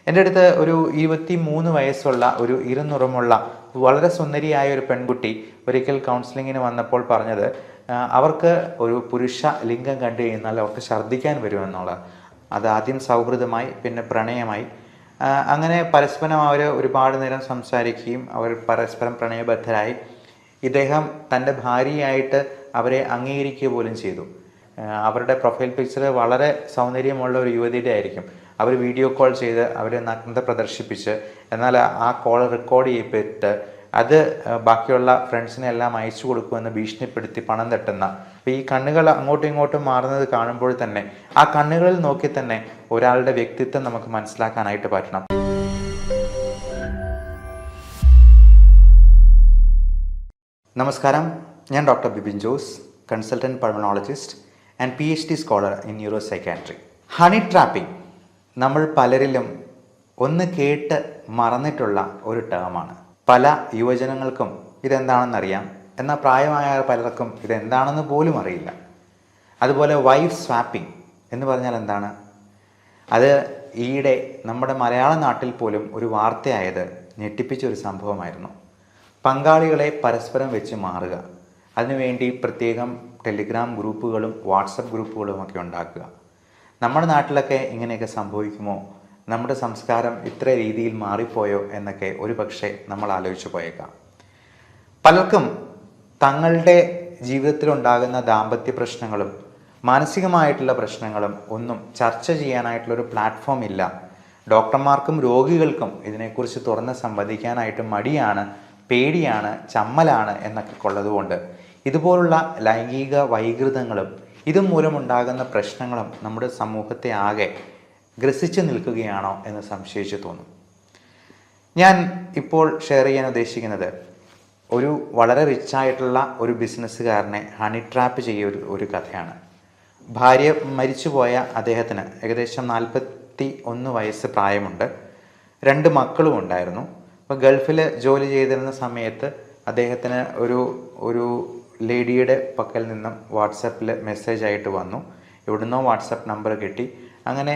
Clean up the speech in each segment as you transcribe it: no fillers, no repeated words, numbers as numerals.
എൻ്റെ അടുത്ത് ഒരു 23 വയസ്സുള്ള ഒരു ഇരുനിറമുള്ള വളരെ സുന്ദരിയായ ഒരു പെൺകുട്ടി ഒരിക്കൽ കൗൺസിലിങ്ങിന് വന്നപ്പോൾ പറഞ്ഞത് അവർക്ക് ഒരു പുരുഷ ലിംഗം കണ്ടു കഴിഞ്ഞാൽ അവർക്ക് ഛർദ്ദിക്കാൻ വരുമെന്നുള്ളത്. അത് ആദ്യം സൗഹൃദമായി, പിന്നെ പ്രണയമായി, അങ്ങനെ പരസ്പരം അവർ ഒരുപാട് നേരം സംസാരിക്കുകയും അവർ പരസ്പരം പ്രണയബദ്ധരായി. ഇദ്ദേഹം തൻ്റെ ഭാര്യയായിട്ട് അവരെ അംഗീകരിക്കുക പോലും ചെയ്തു. അവരുടെ പ്രൊഫൈൽ പിക്ചർ വളരെ സൗന്ദര്യമുള്ള ഒരു യുവതിയുടെ ആയിരിക്കും. അവർ വീഡിയോ കോൾ ചെയ്ത് അവർ നഗ്നത പ്രദർശിപ്പിച്ച്, എന്നാൽ ആ കോൾ റെക്കോർഡ് ചെയ്യപ്പെട്ട് അത് ബാക്കിയുള്ള ഫ്രണ്ട്സിനെ എല്ലാം അയച്ചു കൊടുക്കുമെന്ന് ഭീഷണിപ്പെടുത്തി പണം തട്ടുന്ന. അപ്പോൾ ഈ കണ്ണുകൾ അങ്ങോട്ടും ഇങ്ങോട്ടും മാറുന്നത് കാണുമ്പോൾ തന്നെ ആ കണ്ണുകളിൽ നോക്കി തന്നെ ഒരാളുടെ വ്യക്തിത്വം നമുക്ക് മനസ്സിലാക്കാനായിട്ട് പറ്റണം. നമസ്കാരം, ഞാൻ doctor Bibin Jose, consultant pulmonologist and PhD scholar in neuro psychiatry. Honey trapping നമ്മൾ പലരിലും ഒന്ന് കേട്ട് മറന്നിട്ടുള്ള ഒരു ടേമാണ്. പല യുവജനങ്ങൾക്കും ഇതെന്താണെന്നറിയാം, എന്നാൽ പ്രായമായ പലർക്കും ഇതെന്താണെന്ന് പോലും അറിയില്ല. അതുപോലെ വൈഫ് സ്വാപ്പിംഗ് എന്ന് പറഞ്ഞാൽ എന്താണ്? അത് ഈയിടെ നമ്മുടെ മലയാള നാട്ടിൽ പോലും ഒരു വാർത്തയായത് ഞെട്ടിപ്പിച്ചൊരു സംഭവമായിരുന്നു. പങ്കാളികളെ പരസ്പരം വെച്ച് മാറുക, അതിനുവേണ്ടി പ്രത്യേകം ടെലിഗ്രാം ഗ്രൂപ്പുകളും വാട്സപ്പ് ഗ്രൂപ്പുകളും ഒക്കെ ഉണ്ടാക്കുക. നമ്മുടെ നാട്ടിലൊക്കെ ഇങ്ങനെയൊക്കെ സംഭവിക്കുമോ? നമ്മുടെ സംസ്കാരം ഇത്ര രീതിയിൽ മാറിപ്പോയോ എന്നൊക്കെ ഒരു പക്ഷേ നമ്മൾ ആലോചിച്ചു പോയേക്കാം. പലർക്കും തങ്ങളുടെ ജീവിതത്തിലുണ്ടാകുന്ന ദാമ്പത്യ പ്രശ്നങ്ങളും മാനസികമായിട്ടുള്ള പ്രശ്നങ്ങളും ഒന്നും ചർച്ച ചെയ്യാനായിട്ടുള്ളൊരു പ്ലാറ്റ്ഫോം ഇല്ല. ഡോക്ടർമാർക്കും രോഗികൾക്കും ഇതിനെക്കുറിച്ച് തുറന്ന് സംവദിക്കാനായിട്ട് മടിയാണ്, പേടിയാണ്, ചമ്മലാണ് എന്നൊക്കെ ഉള്ളതുകൊണ്ട് ഇതുപോലുള്ള ലൈംഗിക വൈകൃതങ്ങളും ഇതുമൂലമുണ്ടാകുന്ന പ്രശ്നങ്ങളും നമ്മുടെ സമൂഹത്തെ ആകെ ഗ്രസിച്ചു നിൽക്കുകയാണോ എന്ന് സംശയിച്ചു തോന്നും. ഞാൻ ഇപ്പോൾ ഷെയർ ചെയ്യാൻ ഉദ്ദേശിക്കുന്നത് ഒരു വളരെ റിച്ചായിട്ടുള്ള ഒരു ബിസിനസ്സുകാരനെ ഹണി ട്രാപ്പ് ചെയ്യ ഒരു കഥയാണ്. ഭാര്യ മരിച്ചുപോയ അദ്ദേഹത്തിന് ഏകദേശം 41 വയസ്സ് പ്രായമുണ്ട്. 2 മക്കളും ഉണ്ടായിരുന്നു. അപ്പോൾ ഗൾഫിൽ ജോലി ചെയ്തിരുന്ന സമയത്ത് അദ്ദേഹത്തിന് ഒരു ലേഡിയുടെ പക്കൽ നിന്നും വാട്സപ്പിൽ മെസ്സേജ് ആയിട്ട് വന്നു. എവിടുന്നോ വാട്സപ്പ് നമ്പർ കിട്ടി. അങ്ങനെ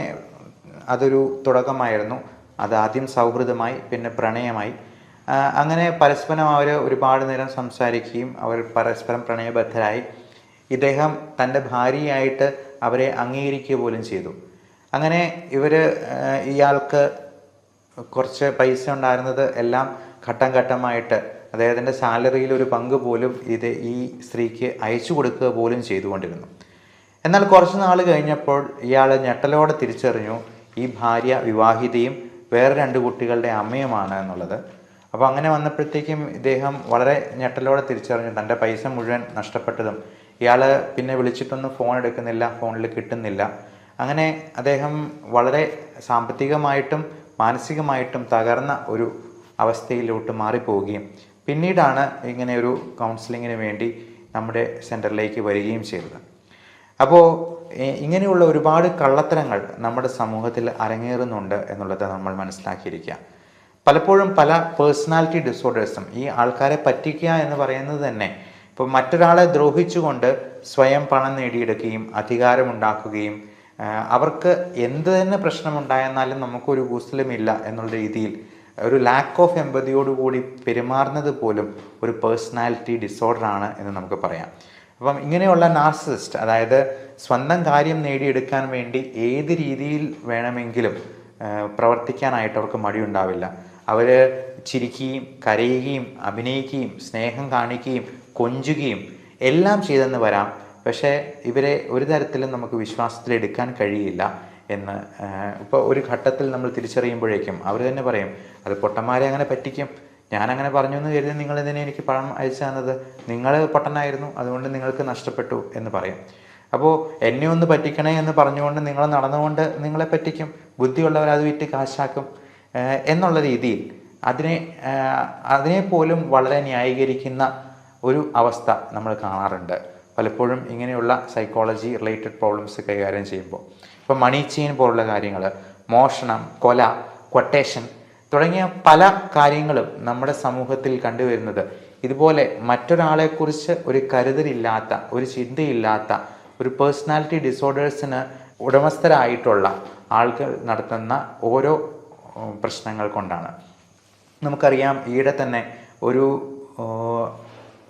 അതൊരു തുടക്കമായിരുന്നു. അത് ആദ്യം സൗഹൃദമായി, പിന്നെ പ്രണയമായി. അങ്ങനെ പരസ്പരം അവർ ഒരുപാട് നേരം സംസാരിക്കുകയും അവർ പരസ്പരം പ്രണയബദ്ധരായി. ഇദ്ദേഹം തൻ്റെ ഭാര്യയായിട്ട് അവരെ അംഗീകരിക്കുക പോലും ചെയ്തു. അങ്ങനെ ഇയാൾക്ക് കുറച്ച് പൈസ ഉണ്ടായിരുന്നത് എല്ലാം ഘട്ടം ഘട്ടമായിട്ട് അദ്ദേഹത്തിൻ്റെ സാലറിയിൽ ഒരു പങ്ക് പോലും ഈ സ്ത്രീക്ക് അയച്ചു കൊടുക്കുക പോലും ചെയ്തുകൊണ്ടിരുന്നു. എന്നാൽ കുറച്ച് നാൾ കഴിഞ്ഞപ്പോൾ ഇയാൾ ഞെട്ടലോടെ തിരിച്ചറിഞ്ഞു ഈ ഭാര്യ വിവാഹിതയും വേറെ 2 കുട്ടികളുടെ അമ്മയുമാണ് എന്നുള്ളത്. അപ്പോൾ അങ്ങനെ വന്നപ്പോഴത്തേക്കും ഇദ്ദേഹം വളരെ ഞെട്ടലോടെ തിരിച്ചറിഞ്ഞു തൻ്റെ പൈസ മുഴുവൻ നഷ്ടപ്പെട്ടതും. ഇയാൾ പിന്നെ വിളിച്ചിട്ടൊന്നും ഫോൺ എടുക്കുന്നില്ല, ഫോണിൽ കിട്ടുന്നില്ല. അങ്ങനെ അദ്ദേഹം വളരെ സാമ്പത്തികമായിട്ടും മാനസികമായിട്ടും തകർന്ന ഒരു അവസ്ഥയിലോട്ട് മാറിപ്പോവുകയും പിന്നീടാണ് ഇങ്ങനെ ഒരു കൗൺസിലിങ്ങിന് വേണ്ടി നമ്മുടെ സെൻറ്ററിലേക്ക് വരികയും ചെയ്തത്. അപ്പോൾ ഇങ്ങനെയുള്ള ഒരുപാട് കള്ളത്തരങ്ങൾ നമ്മുടെ സമൂഹത്തിൽ അരങ്ങേറുന്നുണ്ട് എന്നുള്ളത് നമ്മൾ മനസ്സിലാക്കിയിരിക്കുക. പലപ്പോഴും പല പേഴ്സണാലിറ്റി ഡിസോർഡേഴ്സും ഈ ആൾക്കാരെ പറ്റിക്കുക എന്ന് പറയുന്നത് തന്നെ ഇപ്പോൾ മറ്റൊരാളെ ദ്രോഹിച്ചുകൊണ്ട് സ്വയം പണം നേടിയെടുക്കുകയും അധികാരമുണ്ടാക്കുകയും അവർക്ക് എന്ത് തന്നെ പ്രശ്നമുണ്ടായെന്നാലും നമുക്കൊരു കൂസലുമില്ല എന്നുള്ള രീതിയിൽ ഒരു ലാക്ക് ഓഫ് എമ്പതിയോടുകൂടി പെരുമാറുന്നത് പോലും ഒരു പേഴ്സണാലിറ്റി ഡിസോർഡറാണ് എന്ന് നമുക്ക് പറയാം. അപ്പം ഇങ്ങനെയുള്ള നാർസിസിസ്റ്റ്, അതായത് സ്വന്തം കാര്യം നേടിയെടുക്കാൻ വേണ്ടി ഏത് രീതിയിൽ വേണമെങ്കിലും പ്രവർത്തിക്കാനായിട്ട് അവർക്ക് മടിയുണ്ടാവില്ല. അവർ ചിരിക്കുകയും കരയുകയും അഭിനയിക്കുകയും സ്നേഹം കാണിക്കുകയും കൊഞ്ചുകയും എല്ലാം ചെയ്തെന്ന് വരാം. പക്ഷേ ഇവരെ ഒരു തരത്തിലും നമുക്ക് വിശ്വാസത്തിലെടുക്കാൻ കഴിയില്ല എന്ന് ഇപ്പോൾ ഒരു ഘട്ടത്തിൽ നമ്മൾ തിരിച്ചറിയുമ്പോഴേക്കും അവർ തന്നെ പറയും, അത് പൊട്ടന്മാരെ അങ്ങനെ പറ്റിക്കും, ഞാനങ്ങനെ പറഞ്ഞു എന്ന് കരുതി നിങ്ങളെന്തിനെ എനിക്ക് പണം അയച്ചു തന്നത്, നിങ്ങൾ പൊട്ടനായിരുന്നു, അതുകൊണ്ട് നിങ്ങൾക്ക് നഷ്ടപ്പെട്ടു എന്ന് പറയും. അപ്പോൾ എന്നെ ഒന്ന് പറ്റിക്കണേ എന്ന് പറഞ്ഞുകൊണ്ട് നിങ്ങൾ നടന്നുകൊണ്ട് നിങ്ങളെ പറ്റിക്കും, ബുദ്ധിയുള്ളവർ അത് വിറ്റ് കാശാക്കും എന്നുള്ള രീതിയിൽ അതിനെ പോലും വളരെ ന്യായീകരിക്കുന്ന ഒരു അവസ്ഥ നമ്മൾ കാണാറുണ്ട് പലപ്പോഴും ഇങ്ങനെയുള്ള സൈക്കോളജി റിലേറ്റഡ് പ്രോബ്ലംസ് കൈകാര്യം ചെയ്യുമ്പോൾ. ഇപ്പോൾ മണി ചെയിൻ പോലുള്ള കാര്യങ്ങൾ, മോഷണം, കൊല, ക്വട്ടേഷൻ തുടങ്ങിയ പല കാര്യങ്ങളും നമ്മുടെ സമൂഹത്തിൽ കണ്ടുവരുന്നത് ഇതുപോലെ മറ്റൊരാളെക്കുറിച്ച് ഒരു കരുതലില്ലാത്ത, ഒരു ചിന്തയില്ലാത്ത, ഒരു പേഴ്സണാലിറ്റി ഡിസോർഡേഴ്സിന് ഉടമസ്ഥരായിട്ടുള്ള ആൾക്കാർ നടത്തുന്ന ഓരോ പ്രശ്നങ്ങൾ കൊണ്ടാണ്. നമുക്കറിയാം, ഈയിടെ തന്നെ ഒരു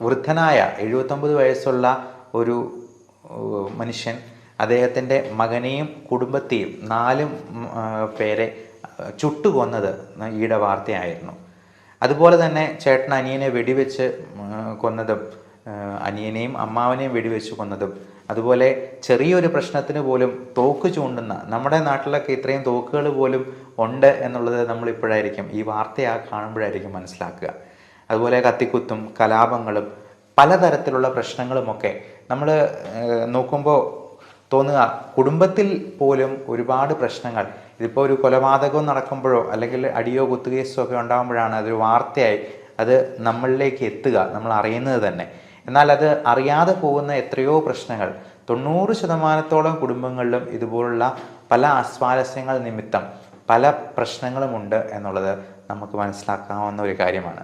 വൃദ്ധനായ 79 വയസ്സുള്ള ഒരു മനുഷ്യൻ അദ്ദേഹത്തിൻ്റെ മകനെയും കുടുംബത്തെയും 4 പേരെ ചുട്ടുകൊന്നത് ഈയിടെ വാർത്തയായിരുന്നു. അതുപോലെ തന്നെ ചേട്ടൻ അനിയനെ വെടിവെച്ച് കൊന്നതും, അനിയനെയും അമ്മാവനെയും വെടിവെച്ച് കൊന്നതും, അതുപോലെ ചെറിയൊരു പ്രശ്നത്തിന് പോലും തോക്ക് ചൂണ്ടുന്ന, നമ്മുടെ നാട്ടിലൊക്കെ ഇത്രയും തോക്കുകൾ പോലും ഉണ്ട് എന്നുള്ളത് നമ്മളിപ്പോഴായിരിക്കും, ഈ വാർത്തയാ കാണുമ്പോഴായിരിക്കും മനസ്സിലാക്കുക. അതുപോലെ കത്തിക്കുത്തും കലാപങ്ങളും പലതരത്തിലുള്ള പ്രശ്നങ്ങളുമൊക്കെ നമ്മൾ നോക്കുമ്പോൾ തോന്നുക, കുടുംബത്തിൽ പോലും ഒരുപാട് പ്രശ്നങ്ങൾ. ഇതിപ്പോൾ ഒരു കൊലപാതകം നടക്കുമ്പോഴോ അല്ലെങ്കിൽ അടിയോ കുത്തുകേസോ ഒക്കെ ഉണ്ടാകുമ്പോഴാണ് അതൊരു വാർത്തയായി അത് നമ്മളിലേക്ക് എത്തുക, നമ്മൾ അറിയുന്നത് തന്നെ. എന്നാൽ അത് അറിയാതെ പോകുന്ന എത്രയോ പ്രശ്നങ്ങൾ 90% കുടുംബങ്ങളിലും ഇതുപോലുള്ള പല അസ്വാരസ്യങ്ങൾ നിമിത്തം പല പ്രശ്നങ്ങളുമുണ്ട് എന്നുള്ളത് നമുക്ക് മനസ്സിലാക്കാവുന്ന ഒരു കാര്യമാണ്.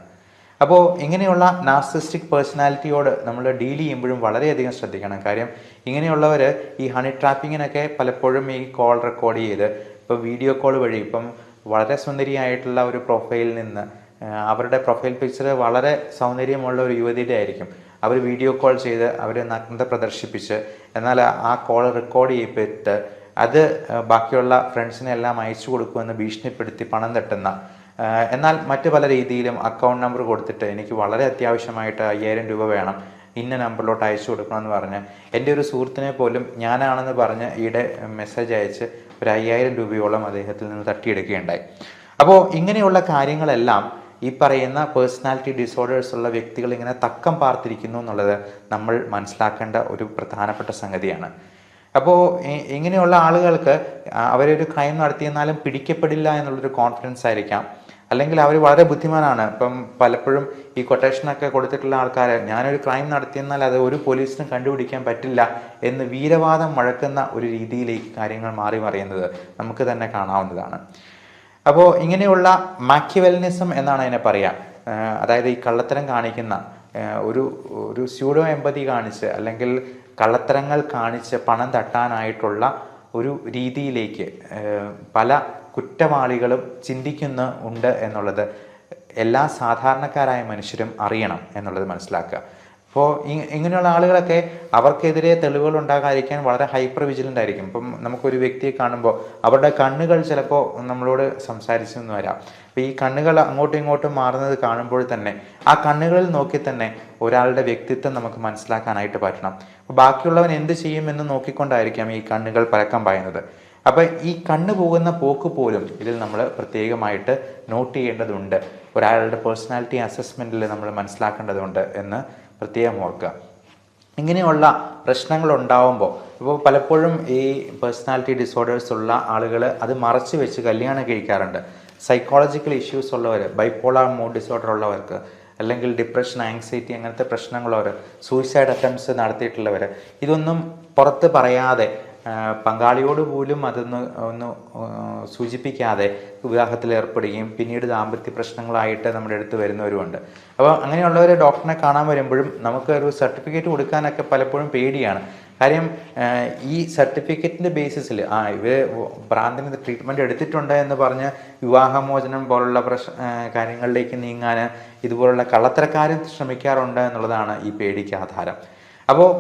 അപ്പോൾ ഇങ്ങനെയുള്ള നാർസിസ്റ്റിക് പേഴ്സണാലിറ്റിയോട് നമ്മൾ ഡീൽ ചെയ്യുമ്പോഴും വളരെയധികം ശ്രദ്ധിക്കണം. കാര്യം ഇങ്ങനെയുള്ളവർ ഈ ഹണി ട്രാപ്പിങ്ങിനൊക്കെ പലപ്പോഴും ഈ കോൾ റെക്കോർഡ് ചെയ്ത്, ഇപ്പോൾ വീഡിയോ കോൾ വഴി, ഇപ്പം വളരെ സുന്ദരിയായിട്ടുള്ള ഒരു പ്രൊഫൈലിൽ നിന്ന് അവരുടെ പ്രൊഫൈൽ പിക്ചർ വളരെ സൗന്ദര്യമുള്ള ഒരു യുവതിയുടെ ആയിരിക്കും, അവർ വീഡിയോ കോൾ ചെയ്ത് അവർ നഗ്നത പ്രദർശിപ്പിച്ച്, എന്നാൽ ആ കോൾ റെക്കോർഡ് ചെയ്യപ്പെട്ട് അത് ബാക്കിയുള്ള ഫ്രണ്ട്സിനെല്ലാം അയച്ചു കൊടുക്കുമെന്ന് ഭീഷണിപ്പെടുത്തി പണം തട്ടുന്ന, എന്നാൽ മറ്റ് പല രീതിയിലും അക്കൗണ്ട് നമ്പർ കൊടുത്തിട്ട് എനിക്ക് വളരെ അത്യാവശ്യമായിട്ട് 5000 രൂപ വേണം, ഇന്ന നമ്പറിലോട്ട് അയച്ചു കൊടുക്കണമെന്ന് പറഞ്ഞ് എൻ്റെ ഒരു സുഹൃത്തിനെ പോലും ഞാനാണെന്ന് പറഞ്ഞ് ഈയിടെ മെസ്സേജ് അയച്ച് ഒരു 5000 രൂപയോളം അദ്ദേഹത്തിൽ നിന്ന് തട്ടിയെടുക്കുകയുണ്ടായി. അപ്പോൾ ഇങ്ങനെയുള്ള കാര്യങ്ങളെല്ലാം ഈ പറയുന്ന പേഴ്സണാലിറ്റി ഡിസോർഡേഴ്സ് ഉള്ള വ്യക്തികൾ ഇങ്ങനെ തക്കം പാർത്തിരിക്കുന്നു എന്നുള്ളത് നമ്മൾ മനസ്സിലാക്കേണ്ട ഒരു പ്രധാനപ്പെട്ട സംഗതിയാണ്. അപ്പോൾ ഇങ്ങനെയുള്ള ആളുകൾക്ക് അവരൊരു ക്രൈം നടത്തിയെന്നാലും പിടിക്കപ്പെടില്ല എന്നുള്ളൊരു കോൺഫിഡൻസ് ആയിരിക്കാം, അല്ലെങ്കിൽ അവർ വളരെ ബുദ്ധിമാനാണ്. ഇപ്പം പലപ്പോഴും ഈ കൊട്ടേഷനൊക്കെ കൊടുത്തിട്ടുള്ള ആൾക്കാർ, ഞാനൊരു ക്രൈം നടത്തിയെന്നാൽ അത് ഒരു പോലീസിനും കണ്ടുപിടിക്കാൻ പറ്റില്ല എന്ന് വീരവാദം മുഴക്കുന്ന ഒരു രീതിയിലേക്ക് കാര്യങ്ങൾ മാറി മറിയുന്നത് നമുക്ക് തന്നെ കാണാവുന്നതാണ്. അപ്പോൾ ഇങ്ങനെയുള്ള മാക്കിവെലിനിസം എന്നാണ് അതിനെ പറയാം. അതായത് ഈ കള്ളത്തരം കാണിക്കുന്ന ഒരു സ്യൂഡോ എമ്പതി കാണിച്ച് അല്ലെങ്കിൽ കള്ളത്തരങ്ങൾ കാണിച്ച് പണം തട്ടാനായിട്ടുള്ള ഒരു രീതിയിലേക്ക് പല കുറ്റവാളികളും ചിന്തിക്കുന്നുണ്ട് എന്നുള്ളത് എല്ലാ സാധാരണക്കാരായ മനുഷ്യരും അറിയണം എന്നുള്ളത് മനസ്സിലാക്കുക. അപ്പോൾ ഇങ്ങനെയുള്ള ആളുകളൊക്കെ അവർക്കെതിരെ തെളിവുകൾ ഉണ്ടാകാതിരിക്കാൻ വളരെ ഹൈപ്പർ വിജിലൻ്റ് ആയിരിക്കും. ഇപ്പം നമുക്കൊരു വ്യക്തിയെ കാണുമ്പോൾ അവരുടെ കണ്ണുകൾ ചിലപ്പോൾ നമ്മളോട് സംസാരിച്ചെന്ന് വരാം. അപ്പോൾ ഈ കണ്ണുകൾ അങ്ങോട്ടും ഇങ്ങോട്ടും മാറുന്നത് കാണുമ്പോൾ തന്നെ ആ കണ്ണുകളിൽ നോക്കി തന്നെ ഒരാളുടെ വ്യക്തിത്വം നമുക്ക് മനസ്സിലാക്കാനായിട്ട് പറ്റണം. അപ്പോൾ ബാക്കിയുള്ളവൻ എന്ത് ചെയ്യുമെന്ന് നോക്കിക്കൊണ്ടായിരിക്കാം ഈ കണ്ണുകൾ പരക്കം പായുന്നത്. അപ്പോൾ ഈ കണ്ണ് പോകുന്ന പോക്ക് പോലും ഇതിൽ നമ്മൾ പ്രത്യേകമായിട്ട് നോട്ട് ചെയ്യേണ്ടതുണ്ട്, ഒരാളുടെ പേഴ്സണാലിറ്റി അസസ്മെൻറ്റിൽ നമ്മൾ മനസ്സിലാക്കേണ്ടതുണ്ട് എന്ന് പ്രത്യേകം ഓർക്കുക. ഇങ്ങനെയുള്ള പ്രശ്നങ്ങൾ ഉണ്ടാവുമ്പോൾ ഇപ്പോൾ പലപ്പോഴും ഈ പേഴ്സണാലിറ്റി ഡിസോർഡേഴ്സ് ഉള്ള ആളുകൾ അത് മറച്ചു വെച്ച് കല്യാണം കഴിക്കാറുണ്ട്. സൈക്കോളജിക്കൽ ഇഷ്യൂസ് ഉള്ളവർ, ബൈപ്പോളാർ മൂഡ് ഡിസോർഡർ ഉള്ളവർക്ക്, അല്ലെങ്കിൽ ഡിപ്രഷൻ, ആങ്സൈറ്റി അങ്ങനത്തെ പ്രശ്നങ്ങളുള്ളവർ, സൂയിസൈഡ് അറ്റംപ്റ്റ്സ് നടത്തിയിട്ടുള്ളവർ, ഇതൊന്നും പുറത്ത് പറയാതെ പങ്കാളിയോട് പോലും ഒന്ന് സൂചിപ്പിക്കാതെ വിവാഹത്തിൽ ഏർപ്പെടുകയും പിന്നീട് ദാമ്പത്യ പ്രശ്നങ്ങളായിട്ട് നമ്മുടെ അടുത്ത് വരുന്നവരുമുണ്ട്. അപ്പോൾ അങ്ങനെയുള്ളവർ ഡോക്ടറിനെ കാണാൻ വരുമ്പോഴും നമുക്ക് ഒരു സർട്ടിഫിക്കറ്റ് കൊടുക്കാനൊക്കെ പലപ്പോഴും പേടിയാണ്. കാര്യം ഈ സർട്ടിഫിക്കറ്റിൻ്റെ ബേസിസിൽ ഇവർ ഭ്രാന്തിന് ട്രീറ്റ്മെൻറ്റ് എടുത്തിട്ടുണ്ട് എന്ന് പറഞ്ഞ് വിവാഹമോചനം പോലുള്ള കാര്യങ്ങളിലേക്ക് നീങ്ങാൻ ഇതുപോലുള്ള കള്ളത്തരക്കാരും ശ്രമിക്കാറുണ്ട് എന്നുള്ളതാണ് ഈ പേടിക്ക് ആധാരം. അപ്പോൾ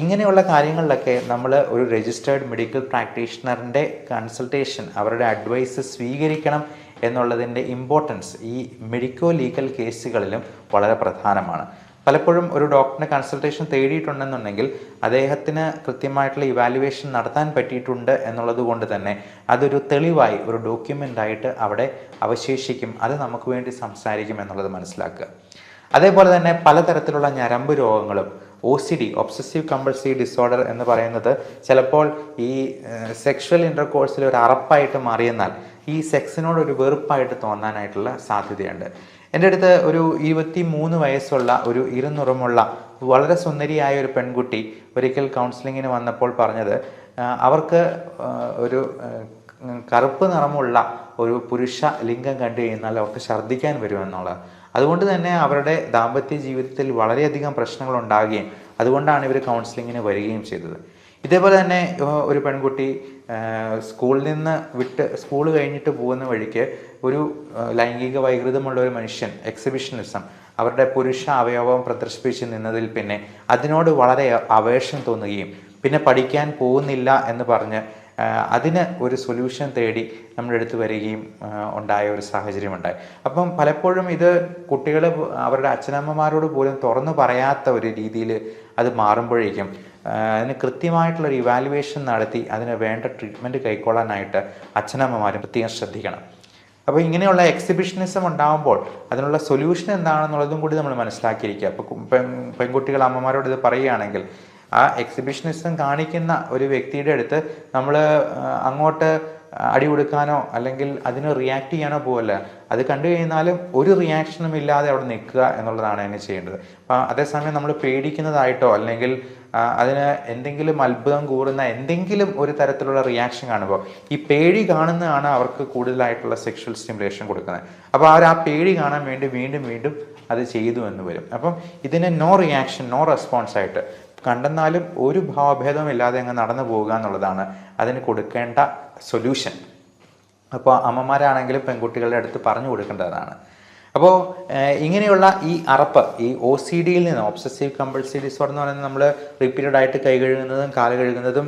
ഇങ്ങനെയുള്ള കാര്യങ്ങളിലൊക്കെ നമ്മൾ ഒരു രജിസ്റ്റേർഡ് മെഡിക്കൽ പ്രാക്ടീഷണറിൻ്റെ കൺസൾട്ടേഷൻ, അവരുടെ അഡ്വൈസ് സ്വീകരിക്കണം എന്നുള്ളതിൻ്റെ ഇമ്പോർട്ടൻസ് ഈ മെഡിക്കോ ലീഗൽ കേസുകളിലും വളരെ പ്രധാനമാണ്. പലപ്പോഴും ഒരു ഡോക്ടറിനെ കൺസൾട്ടേഷൻ തേടിയിട്ടുണ്ടെന്നുണ്ടെങ്കിൽ അദ്ദേഹത്തിന് കൃത്യമായിട്ടുള്ള ഇവാലുവേഷൻ നടത്താൻ പറ്റിയിട്ടുണ്ട് എന്നുള്ളത് കൊണ്ട് തന്നെ അതൊരു തെളിവായി, ഒരു ഡോക്യുമെൻ്റായിട്ട് അവിടെ അവശേഷിക്കും. അത് നമുക്ക് വേണ്ടി സംസാരിക്കും എന്നുള്ളത് മനസ്സിലാക്കുക. അതേപോലെ തന്നെ പലതരത്തിലുള്ള ഞരമ്പ് രോഗങ്ങളും, OCD, ഒബ്സസീവ് കമ്പൾസീവ് ഡിസോർഡർ എന്ന് പറയുന്നത് ചിലപ്പോൾ ഈ സെക്ഷൽ ഇൻ്റർകോഴ്സിൽ ഒരു അറപ്പായിട്ട് മാറിയെന്നാൽ ഈ സെക്സിനോടൊരു വെറുപ്പായിട്ട് തോന്നാനായിട്ടുള്ള സാധ്യതയുണ്ട്. എൻ്റെ അടുത്ത് ഒരു 23 വയസ്സുള്ള ഒരു ഇരുനിറമുള്ള വളരെ സുന്ദരിയായ ഒരു പെൺകുട്ടി ഒരിക്കൽ കൗൺസിലിങ്ങിന് വന്നപ്പോൾ പറഞ്ഞത്, അവർക്ക് ഒരു കറുപ്പ് നിറമുള്ള ഒരു പുരുഷ ലിംഗം കണ്ടു കഴിഞ്ഞാൽ അവർക്ക് ഛർദ്ദിക്കാൻ വരുമെന്നുള്ളത്. അതുകൊണ്ട് തന്നെ അവരുടെ ദാമ്പത്യ ജീവിതത്തിൽ വളരെയധികം പ്രശ്നങ്ങൾ ഉണ്ടാകുകയും അതുകൊണ്ടാണ് ഇവർ കൗൺസിലിങ്ങിന് വരികയും ചെയ്തത്. ഇതേപോലെ തന്നെ ഒരു പെൺകുട്ടി സ്കൂളിൽ നിന്ന് സ്കൂൾ കഴിഞ്ഞിട്ട് പോകുന്ന വഴിക്ക് ഒരു ലൈംഗിക വൈകൃതമുള്ള ഒരു മനുഷ്യൻ എക്സിബിഷനിസം അവരുടെ പുരുഷ അവയവം പ്രദർശിപ്പിച്ച് നിന്നതിൽ പിന്നെ അതിനോട് വളരെ അവേഷം തോന്നുകയും പിന്നെ പഠിക്കാൻ പോകുന്നില്ല എന്ന് പറഞ്ഞ് അതിന് ഒരു സൊല്യൂഷൻ തേടി നമ്മുടെ അടുത്ത് വരികയും ഉണ്ടായ ഒരു സാഹചര്യമുണ്ടായി. അപ്പം പലപ്പോഴും ഇത് കുട്ടികൾ അവരുടെ അച്ഛനമ്മമാരോട് പോലും തുറന്നു പറയാത്ത ഒരു രീതിയിൽ അത് മാറുമ്പോഴേക്കും അതിന് കൃത്യമായിട്ടുള്ളൊരു ഇവാലുവേഷൻ നടത്തി അതിന് വേണ്ട ട്രീറ്റ്മെൻറ്റ് കൈക്കൊള്ളാനായിട്ട് അച്ഛനമ്മമാരും പ്രത്യേകം ശ്രദ്ധിക്കണം. അപ്പോൾ ഇങ്ങനെയുള്ള എക്സിബിഷനിസം ഉണ്ടാകുമ്പോൾ അതിനുള്ള സൊല്യൂഷൻ എന്താണെന്നുള്ളതും കൂടി നമ്മൾ മനസ്സിലാക്കിയിരിക്കുക. അപ്പോൾ പെൺകുട്ടികൾ അമ്മമാരോട് ഇത് പറയുകയാണെങ്കിൽ ആ എക്സിബിഷനിസം കാണിക്കുന്ന ഒരു വ്യക്തിയുടെ അടുത്ത് നമ്മൾ അങ്ങോട്ട് അടി കൊടുക്കാനോ അല്ലെങ്കിൽ അതിന് റിയാക്ട് ചെയ്യാനോ പോകല്ല. അത് കണ്ടു കഴിഞ്ഞാലും ഒരു റിയാക്ഷനും ഇല്ലാതെ അവിടെ നിൽക്കുക എന്നുള്ളതാണ് അതിന് ചെയ്യേണ്ടത്. അപ്പം അതേസമയം നമ്മൾ പേടിക്കുന്നതായിട്ടോ അല്ലെങ്കിൽ അതിന് എന്തെങ്കിലും അത്ഭുതം കൂറുന്ന എന്തെങ്കിലും ഒരു തരത്തിലുള്ള റിയാക്ഷൻ കാണുമ്പോൾ ഈ പേടി കാണുന്നതാണ് അവർക്ക് കൂടുതലായിട്ടുള്ള സെക്ഷൽ സ്റ്റിമുലേഷൻ കൊടുക്കുന്നത്. അപ്പോൾ അവർ ആ പേടി കാണാൻ വേണ്ടി വീണ്ടും വീണ്ടും അത് ചെയ്തു എന്ന് വരും. അപ്പം ഇതിന് നോ റിയാക്ഷൻ നോ റെസ്പോൺസ് ആയിട്ട് കണ്ടെന്നാലും ഒരു ഭാവഭേദവും ഇല്ലാതെ അങ്ങ് നടന്നു പോവുക എന്നുള്ളതാണ് അതിന് കൊടുക്കേണ്ട സൊല്യൂഷൻ. അപ്പോൾ അമ്മമാരാണെങ്കിലും പെൺകുട്ടികളുടെ അടുത്ത് പറഞ്ഞു കൊടുക്കേണ്ടതാണ്. അപ്പോൾ ഇങ്ങനെയുള്ള ഈ അറപ്പ് ഈ OCDയിൽ നിന്ന് ഒബ്സസീവ് കമ്പൾസീവ് ഡിസോർഡർ എന്ന് പറയുന്നത് നമ്മൾ റിപ്പീറ്റഡ് ആയിട്ട് കൈ കഴുകുന്നതും കാല് കഴുകുന്നതും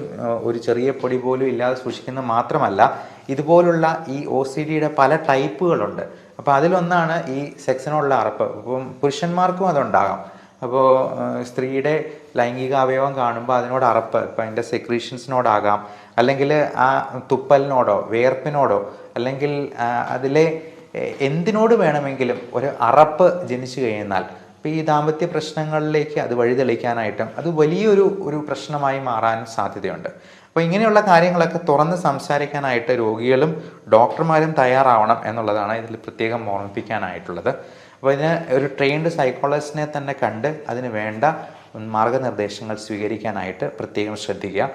ഒരു ചെറിയ പൊടി പോലും ഇല്ലാതെ സൂക്ഷിക്കുന്നത് മാത്രമല്ല, ഇതുപോലുള്ള ഈ OCDയുടെ പല ടൈപ്പുകളുണ്ട്. അപ്പോൾ അതിലൊന്നാണ് ഈ സെക്സിനോടുള്ള അറപ്പ്. അപ്പം പുരുഷന്മാർക്കും അതുണ്ടാകാം. അപ്പോൾ സ്ത്രീയുടെ ലൈംഗിക അവയവം കാണുമ്പോൾ അതിനോട് അറപ്പ്, ഇപ്പം അതിൻ്റെ സെക്രീഷൻസിനോടാകാം, അല്ലെങ്കിൽ ആ തുപ്പലിനോടോ വേർപ്പിനോടോ അല്ലെങ്കിൽ അതിലെ എന്തിനോട് വേണമെങ്കിലും ഒരു അറപ്പ് ജനിച്ചു കഴിഞ്ഞാൽ ഇപ്പോൾ ഈ ദാമ്പത്യ പ്രശ്നങ്ങളിലേക്ക് അത് വഴിതെളിക്കാനായിട്ടും അത് വലിയൊരു പ്രശ്നമായി മാറാനും സാധ്യതയുണ്ട്. അപ്പോൾ ഇങ്ങനെയുള്ള കാര്യങ്ങളൊക്കെ തുറന്ന് സംസാരിക്കാനായിട്ട് രോഗികളും ഡോക്ടർമാരും തയ്യാറാവണം എന്നുള്ളതാണ് ഇതിൽ പ്രത്യേകം ഓർമ്മിപ്പിക്കാനായിട്ടുള്ളത്. അപ്പോൾ ഇതിന് ഒരു ട്രെയിൻഡ് സൈക്കോളജിസ്റ്റിനെ തന്നെ കണ്ട് അതിന് വേണ്ട മാർഗനിർദ്ദേശങ്ങൾ സ്വീകരിക്കാനായിട്ട് പ്രത്യേകം ശ്രദ്ധിക്കുക.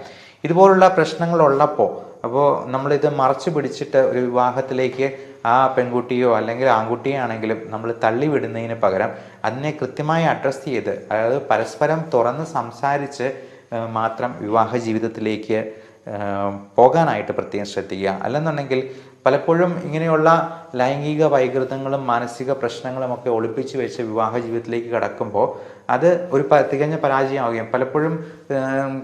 ഇതുപോലുള്ള പ്രശ്നങ്ങളുള്ളപ്പോൾ അപ്പോൾ നമ്മളിത് മറച്ചു പിടിച്ചിട്ട് ഒരു വിവാഹത്തിലേക്ക് ആ പെൺകുട്ടിയോ അല്ലെങ്കിൽ ആൺകുട്ടിയോ ആണെങ്കിലും നമ്മൾ തള്ളിവിടുന്നതിന് പകരം അതിനെ കൃത്യമായി അഡ്രസ്സ് ചെയ്ത്, അതായത് പരസ്പരം തുറന്ന് സംസാരിച്ച് മാത്രം വിവാഹ ജീവിതത്തിലേക്ക് പോകാനായിട്ട് പ്രത്യേകം ശ്രദ്ധിക്കുക. അല്ലെന്നുണ്ടെങ്കിൽ പലപ്പോഴും ഇങ്ങനെയുള്ള ലൈംഗിക വൈകൃതങ്ങളും മാനസിക പ്രശ്നങ്ങളും ഒക്കെ ഒളിപ്പിച്ച് വെച്ച് വിവാഹ ജീവിതത്തിലേക്ക് കടക്കുമ്പോൾ അത് ഒരു തികഞ്ഞ പരാജയമാവുകയും പലപ്പോഴും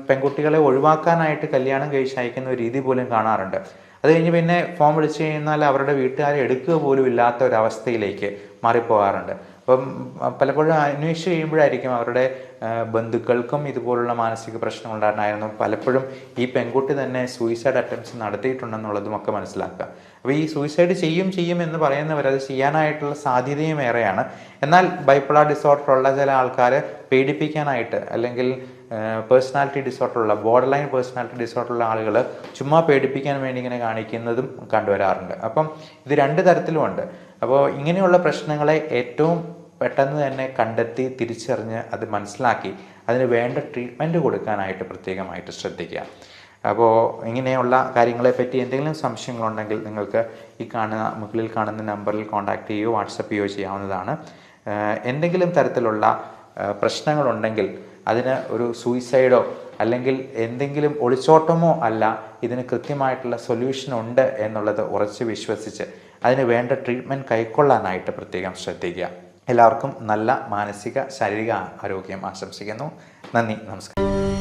പെൺകുട്ടികളെ ഒഴിവാക്കാനായിട്ട് കല്യാണം കഴിച്ച് അയക്കുന്ന ഒരു രീതി പോലും കാണാറുണ്ട്. അത് കഴിഞ്ഞ് പിന്നെ ഫോം വിളിച്ചു കഴിഞ്ഞാൽ അവരുടെ വീട്ടുകാരെ എടുക്കുക പോലും ഇല്ലാത്ത ഒരവസ്ഥയിലേക്ക് മാറിപ്പോകാറുണ്ട്. അപ്പം പലപ്പോഴും അന്വേഷിച്ച് കഴിയുമ്പോഴായിരിക്കും അവരുടെ ബന്ധുക്കൾക്കും ഇതുപോലുള്ള മാനസിക പ്രശ്നങ്ങൾ ഉണ്ടായിരുന്നു. പലപ്പോഴും ഈ പെൺകുട്ടി തന്നെ സൂയിസൈഡ് അറ്റംപ്റ്റ്സ് നടത്തിയിട്ടുണ്ടെന്നുള്ളതും ഒക്കെ മനസ്സിലാക്കുക. അപ്പോൾ ഈ സൂയിസൈഡ് ചെയ്യും എന്ന് പറയുന്നവർ അത് ചെയ്യാനായിട്ടുള്ള സാധ്യതയും ഏറെയാണ്. എന്നാൽ ബൈപ്പോളാർ ഡിസോർഡർ ഉള്ള ചില ആൾക്കാർ പേടിപ്പിക്കാനായിട്ട് അല്ലെങ്കിൽ പേഴ്സണാലിറ്റി ഡിസോർഡറുള്ള ബോർഡർ ലൈൻ പേഴ്സണാലിറ്റി ഡിസോർഡറുള്ള ആളുകൾ ചുമ്മാ പേടിപ്പിക്കാൻ വേണ്ടി ഇങ്ങനെ കാണിക്കുന്നതും കണ്ടുവരാറുണ്ട്. അപ്പം ഇത് രണ്ട് തരത്തിലുമുണ്ട്. അപ്പോൾ ഇങ്ങനെയുള്ള പ്രശ്നങ്ങളെ ഏറ്റവും പെട്ടെന്ന് തന്നെ കണ്ടെത്തി തിരിച്ചറിഞ്ഞ് അത് മനസ്സിലാക്കി അതിന് വേണ്ട ട്രീറ്റ്മെൻറ്റ് കൊടുക്കാനായിട്ട് പ്രത്യേകമായിട്ട് ശ്രദ്ധിക്കുക. അപ്പോൾ ഇങ്ങനെയുള്ള കാര്യങ്ങളെപ്പറ്റി എന്തെങ്കിലും സംശയങ്ങളുണ്ടെങ്കിൽ നിങ്ങൾക്ക് മുകളിൽ കാണുന്ന നമ്പറിൽ കോൺടാക്റ്റ് ചെയ്യുകയോ വാട്സപ്പ് ചെയ്യുകയോ ചെയ്യാവുന്നതാണ്. എന്തെങ്കിലും തരത്തിലുള്ള പ്രശ്നങ്ങളുണ്ടെങ്കിൽ അതിന് ഒരു സൂയിസൈഡോ അല്ലെങ്കിൽ എന്തെങ്കിലും ഒളിച്ചോട്ടമോ അല്ല, ഇതിന് കൃത്യമായിട്ടുള്ള സൊല്യൂഷൻ ഉണ്ട് എന്നുള്ളത് ഉറച്ച് വിശ്വസിച്ച് അതിന് വേണ്ട ട്രീറ്റ്മെൻറ്റ് കൈക്കൊള്ളാനായിട്ട് പ്രത്യേകം ശ്രദ്ധിക്കുക. എല്ലാവർക്കും നല്ല മാനസിക ശാരീരിക ആരോഗ്യം ആശംസിക്കുന്നു. നന്ദി, നമസ്കാരം.